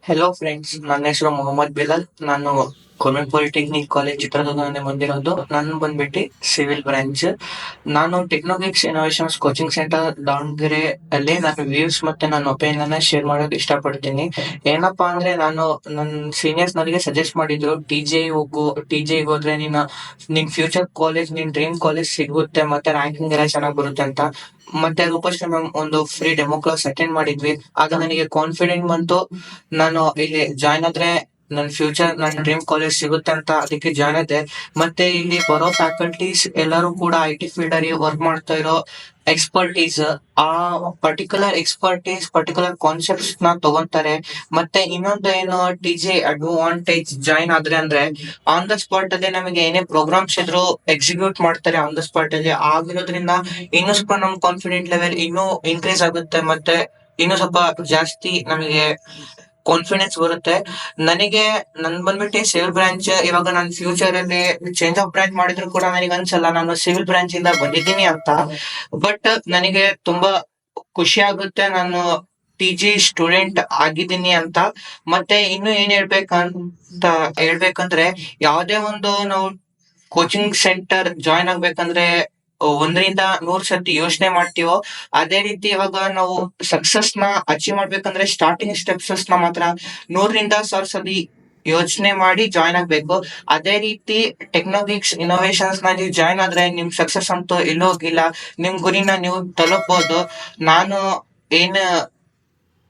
Hello friends, ನನ್ನ ಹೆಸರು ಮೊಹಮ್ಮದ್ ಬಿಲಾಲ್. ನಾನು ಗೌರ್ಮೆಂಟ್ ಪಾಲಿಟೆಕ್ನಿಕ್ ಕಾಲೇಜ್ ಚಿತ್ರದುರ್ಗದಿಂದ ಬಂದಿರೋದು. ನಾನು ಬಂದ್ಬಿಟ್ಟು ಸಿವಿಲ್ ಬ್ರಾಂಚ್. ನಾನು ಟೆಕ್ನೋಗಿಕ್ಸ್ ಇನೋವೇಷನ್ಸ್ ಕೋಚಿಂಗ್ ಸೆಂಟರ್ ದಾವಣಗೆರೆ ಅಲ್ಲಿ ನನ್ನ ವ್ಯೂಸ್ ಮತ್ತೆ ನನ್ನ ಒಪಿನಿಯನ್ ಶೇರ್ ಮಾಡೋಕೆ ಇಷ್ಟಪಡ್ತೀನಿ. ಏನಪ್ಪಾ ಅಂದ್ರೆ, ನನ್ನ ಸೀನಿಯರ್ಸ್ ನನಗೆ ಸಜೆಸ್ಟ್ ಮಾಡಿದ್ರು, ಟಿ ಜೆ ಹೋದ್ರೆ ನಿನ್ ಫ್ಯೂಚರ್ ಕಾಲೇಜ್, ನಿನ್ ಡ್ರೀಮ್ ಕಾಲೇಜ್ ಸಿಗುತ್ತೆ ಮತ್ತೆ ರ್ಯಾಂಕಿಂಗ್ ಎಲ್ಲ ಚೆನ್ನಾಗಿ ಬರುತ್ತೆ ಅಂತ. ಮತ್ತೆ ರೂಪಶ್ರೀ ಮ್ಯಾಮ್ ಒಂದು ಫ್ರೀ ಡೆಮೋ ಕ್ಲಾಸ್ ಅಟೆಂಡ್ ಮಾಡಿದ್ವಿ. ಆಗ ನನಗೆ ಕಾನ್ಫಿಡೆಂಟ್ ಬಂತು, ನಾನು ಇಲ್ಲಿ ಜಾಯ್ನ್ ಆದ್ರೆ ನನ್ನ ಫ್ಯೂಚರ್, ನನ್ನ ಡ್ರೀಮ್ ಕಾಲೇಜ್ ಸಿಗುತ್ತೆ ಅಂತ ಅದಕ್ಕೆ ಜಾಯ್ನ್ ಆದೆ. ಮತ್ತೆ ಇಲ್ಲಿ ಬರೋ ಫ್ಯಾಕಲ್ಟೀಸ್ ಎಲ್ಲರೂ ಕೂಡ IT ಫೀಲ್ಡ್ ಅಲ್ಲಿ ವರ್ಕ್ ಮಾಡ್ತಾ ಇರೋ ಎಕ್ಸ್ಪರ್ಟೀಸ್, ಆ ಪರ್ಟಿಕ್ಯುಲರ್ ಕಾನ್ಸೆಪ್ಟ್ಸ್ ನ ತಗೊಂತಾರೆ. ಮತ್ತೆ ಇನ್ನೊಂದು ಏನು, ಅಡ್ವಾಂಟೇಜ್ ಜಾಯ್ನ್ ಆದ್ರೆ ಅಂದ್ರೆ ಆನ್ ದ ಸ್ಪಾಟ್ ಅಲ್ಲಿ ನಮಗೆ ಏನೇ ಪ್ರೋಗ್ರಾಮ್ಸ್ ಇದ್ರು ಎಕ್ಸಿಕ್ಯೂಟ್ ಮಾಡ್ತಾರೆ ಆನ್ ದ ಸ್ಪಾಟ್ ಅಲ್ಲಿ. ಆಗಿರೋದ್ರಿಂದ ಇನ್ನೂ ಸ್ವಲ್ಪ ನಮ್ ಕಾನ್ಫಿಡೆಂಟ್ ಲೆವೆಲ್ ಇನ್ನೂ ಇನ್ಕ್ರೀಸ್ ಆಗುತ್ತೆ. ಮತ್ತೆ ಇನ್ನೂ ಸ್ವಲ್ಪ ಜಾಸ್ತಿ ನಮಗೆ ಕಾನ್ಫಿಡೆನ್ಸ್ ಬರುತ್ತೆ. ನನಗೆ ಬಂದ್ಬಿಟ್ಟು ಸಿವಿಲ್ ಬ್ರಾಂಚ್. ಇವಾಗ ನಾನು ಫ್ಯೂಚರ್ ಅಲ್ಲಿ ಚೇಂಜ್ ಆಫ್ ಬ್ರಾಂಚ್ ಮಾಡಿದ್ರು ಕೂಡ ನನಗೆ ಅನ್ಸಲ್ಲ ನಾನು ಸಿವಿಲ್ ಬ್ರಾಂಚ್ ಇಂದ ಬಂದಿದ್ದೀನಿ ಅಂತ. ಬಟ್ ನನಗೆ ತುಂಬಾ ಖುಷಿ ಆಗುತ್ತೆ, ನಾನು TG ಸ್ಟೂಡೆಂಟ್ ಆಗಿದ್ದೀನಿ ಅಂತ. ಮತ್ತೆ ಇನ್ನು ಏನ್ ಹೇಳ್ಬೇಕಂದ್ರೆ, ಯಾವ್ದೇ ಒಂದು ನಾವು ಕೋಚಿಂಗ್ ಸೆಂಟರ್ ಜಾಯ್ನ್ ಆಗ್ಬೇಕಂದ್ರೆ 1ರಿಂದ 100 ಸತಿ ಯೋಚನೆ ಮಾಡ್ತೀವೋ, ಅದೇ ರೀತಿ ಇವಾಗ ನಾವು ಸಕ್ಸಸ್ ನ ಅಚೀವ್ ಮಾಡ್ಬೇಕಂದ್ರೆ ಸ್ಟಾರ್ಟಿಂಗ್ ಸ್ಟೆಪ್ಸ್ ನ ಮಾತ್ರ 100ರಿಂದ 1000 ಸತಿ ಯೋಚನೆ ಮಾಡಿ ಜಾಯ್ನ್ ಆಗ್ಬೇಕು. ಅದೇ ರೀತಿ ಟೆಕ್ನಾಲಜಿಕ್ಸ್ ಇನೋವೇಷನ್ಸ್ ನಲ್ಲಿ ಜಾಯ್ನ್ ಆದ್ರೆ ನಿಮ್ ಸಕ್ಸಸ್ ಅಂತೂ ಎಲ್ಲೂ ಹೋಗಿಲ್ಲ, ನಿಮ್ ಗುರಿನ ನೀವು ತಲುಪಬಹುದು. ನಾನು ಏನ್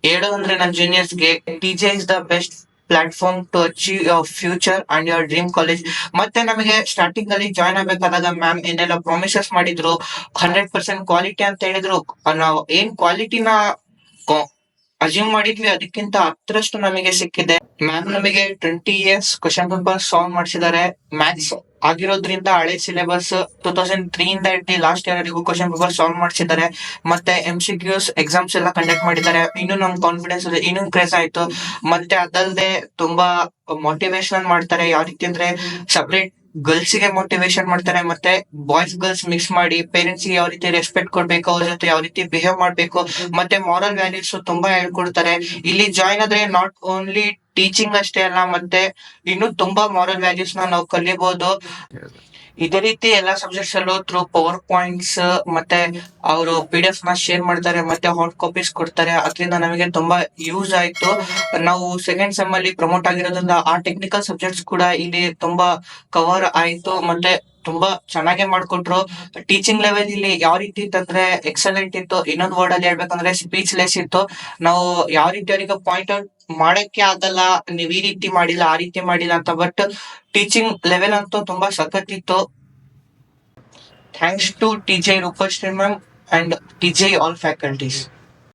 ಹೇಳೋದಂದ್ರೆ ನನ್ನ ಜೂನಿಯರ್ಸ್ಗೆ, TJ is the best platform to achieve your future and your dream college. ಮತ್ತೆ ನಮಗೆ ಸ್ಟಾರ್ಟಿಂಗ್ ಅಲ್ಲಿ ಜಾಯ್ನ್ ಆಗ್ಬೇಕಾದಾಗ ಮ್ಯಾಮ್ ಏನೆಲ್ಲ ಪ್ರಾಮಿಸಸ್ ಮಾಡಿದ್ರು, 100% ಕ್ವಾಲಿಟಿ ಅಂತ ಹೇಳಿದ್ರು. ನಾವು ಏನ್ ಕ್ವಾಲಿಟಿನ ಅಸ್ಯೂಮ್ ಮಾಡಿದ್ವಿ ಅದಕ್ಕಿಂತ 10ರಷ್ಟು ನಮಗೆ ಸಿಕ್ಕಿದೆ. ಮ್ಯಾಮ್ ನಮಗೆ 20 years ಕ್ವಶನ್ ಪೇಪರ್ ಸಾಲ್ವ್ ಮಾಡಿಸಿದ್ದಾರೆ. ಮ್ಯಾಥ್ಸ್ ಆಗಿರೋದ್ರಿಂದ ಹಳೆ ಸಿಲೆಬಸ್ 2003 ಇಂದ ಹಿಡಿದು ಲಾಸ್ಟ್ ಇಯರ್ ವರೆಗೂ ಕ್ವಶನ್ ಪೇಪರ್ ಸಾಲ್ವ್ ಮಾಡಿಸಿದ್ದಾರೆ. ಮತ್ತೆ MCQs ಎಕ್ಸಾಮ್ಸ್ ಎಲ್ಲ ಕಂಡಕ್ಟ್ ಮಾಡಿದ್ದಾರೆ. ಇನ್ನು ನಮ್ ಕಾನ್ಫಿಡೆನ್ಸ್ ಇನ್ನೂ ಇನ್ಕ್ರೀಸ್ ಆಯ್ತು. ಮತ್ತೆ ಅದಲ್ಲದೆ ತುಂಬಾ ಮೋಟಿವೇಶನ್ ಮಾಡ್ತಾರೆ. ಯಾವ ರೀತಿ ಅಂದ್ರೆ, ಸಪರೇಟ್ ಗರ್ಲ್ಸ್ ಗೆ ಮೋಟಿವೇಶನ್ ಮಾಡ್ತಾರೆ, ಮತ್ತೆ ಬಾಯ್ಸ್ ಗರ್ಲ್ಸ್ ಮಿಕ್ಸ್ ಮಾಡಿ ಪೇರೆಂಟ್ಸ್ ಗೆ ಯಾವ ರೀತಿ ರೆಸ್ಪೆಕ್ಟ್ ಕೊಡ್ಬೇಕು, ಅವ್ರ ಜೊತೆ ಯಾವ ರೀತಿ ಬಿಹೇವ್ ಮಾಡ್ಬೇಕು, ಮತ್ತೆ ಮಾರಲ್ ವ್ಯಾಲ್ಯೂಸ್ ತುಂಬಾ ಹೇಳ್ಕೊಡ್ತಾರೆ. ಇಲ್ಲಿ ಜಾಯ್ನ್ ಆದ್ರೆ ನಾಟ್ ಓನ್ಲಿ ಟೀಚಿಂಗ್ ಅಷ್ಟೇ ಅಲ್ಲ, ಮತ್ತೆ ಇನ್ನು ತುಂಬಾ ಮಾರಲ್ ವ್ಯಾಲ್ಯೂಸ್ ನಾವು ಕಲಿಬಹುದು. ಇದೇ ರೀತಿ ಎಲ್ಲಾ ಸಬ್ಜೆಕ್ಟ್ಸ್ ಅಲ್ಲೂ ಥ್ರೂ ಪವರ್ ಪಾಯಿಂಟ್ಸ್ ಮತ್ತೆ ಅವರು PDF ನ ಶೇರ್ ಮಾಡ್ತಾರೆ, ಮತ್ತೆ ಹಾಟ್ ಕಾಪೀಸ್ ಕೊಡ್ತಾರೆ. ಅದರಿಂದ ನಮಗೆ ತುಂಬಾ ಯೂಸ್ ಆಯ್ತು. ನಾವು ಸೆಕೆಂಡ್ ಸೆಮ್ ಅಲ್ಲಿ ಪ್ರಮೋಟ್ ಆಗಿರೋದ್ರಿಂದ ಆ ಟೆಕ್ನಿಕಲ್ ಸಬ್ಜೆಕ್ಟ್ಸ್ ಕೂಡ ಇಲ್ಲಿ ತುಂಬಾ ಕವರ್ ಆಯ್ತು. ಮತ್ತೆ ತುಂಬಾ ಚೆನ್ನಾಗೆ ಮಾಡ್ಕೊಟ್ರು. ಟೀಚಿಂಗ್ ಲೆವೆಲ್ ಇಲ್ಲಿ ಯಾವ ರೀತಿ ಇತ್ತಂದ್ರೆ ಎಕ್ಸಲೆಂಟ್ ಇತ್ತು. ಇನ್ನೊಂದು ವರ್ಡ್ ಅಲ್ಲಿ ಹೇಳ್ಬೇಕಂದ್ರೆ ಸ್ಪೀಚ್ ಲೆಸ್ ಇತ್ತು. ನಾವು ಯಾವ ರೀತಿ ಅವರಿಗೆ ಪಾಯಿಂಟ್ ಔಟ್ ಮಾಡಕ್ಕೆ ಆಗಲ್ಲ, ನೀವ್ ಈ ರೀತಿ ಮಾಡಿಲ್ಲ ಆ ರೀತಿ ಮಾಡಿಲ್ಲ ಅಂತ. ಬಟ್ ಟೀಚಿಂಗ್ ಲೆವೆಲ್ ಅಂತೂ ತುಂಬಾ ಸಖತ್ತಿತ್ತು. Thanks to TJ Roopashree ma'am and TJ all faculties.